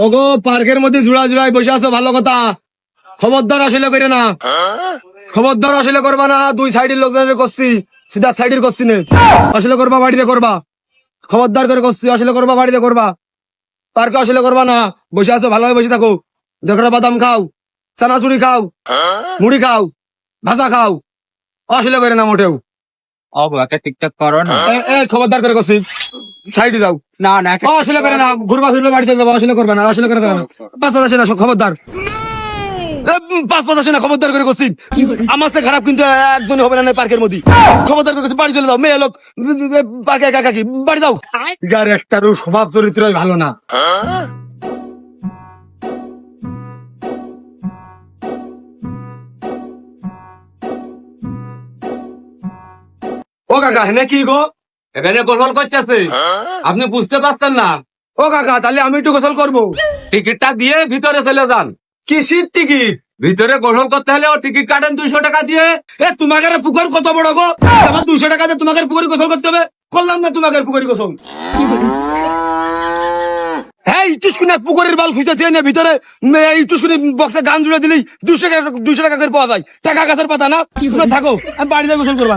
ওগো পার্কের মধ্যে জুড়া জুড়াই বসে আছো, ভালো কথা। খবরদার আসলে করে না, খবরদার আসলে করবা না। দুই সাইডের লোকজনের করছি, সিধা সাইডের করছি না। আসলে করবা বাড়িতে করবা, খবরদার করে করছি। আসলে করবা বাড়িতে করবা, পার্কে আসলে করবা না। বসে আছো, ভালোভাবে বসে থাকো। দেখো বাদাম খাও, চানাচুরি খাও, মুড়ি খাও, ভাজা খাও। আসলে করে না মোটেও। একটা টিকটক করো না। খবরদার করে করছি, সাইডে যাও। না না আসলে করে না, ঘুরবা ফিরবা বাড়িতে যাবো। আসলে করবে না, আসলে করে দেবে না। পাঁচ পাঁচ আসে না, খবরদার। পাঁচ পাঁচ আসে না, খবরদার করে করছি। আমার সে খারাপ কিন্তু একজন হবে না পার্কের মধ্যে। খবরদার করে করছি, বাড়ি চলে যাও। মেয়ে লোক পার্কে একা একাকি, বাড়ি যাও। গার একটারও স্বভাব চরিত্রই ভালো না। ও কাকা, হ্যাঁ কি গো? এখানে গোসল করতেছে, আপনি বুঝতে পারছেন না? ও কাকা, তাহলে আমি একটু গোসল করবো। টিকিটটা দিয়ে ভিতরে চলে যান। কিসির টিকিট? ভিতরে গোসল করতে হলে ও টিকিট কাটেন 200 টাকা দিয়ে। তোমাকে পুকুর কত বড় গো? আমার 200 টাকা দিয়ে তোমাকে পুকুরে গোসল করতে হবে? করলাম না তোমাকে পুকুরে গোসল। হ্যাঁ, ইটুসকুনা পুকুরের বাল খুঁজতে চেয়ে ভিতরে ইটুসকুনি বক্সে গান জুড়ে দিলেই 200 টাকা করে পাওয়া যায়। টাকা গাছের পাতা না। তোমরা থাকো, আমি বাড়িতে গোসল করবো।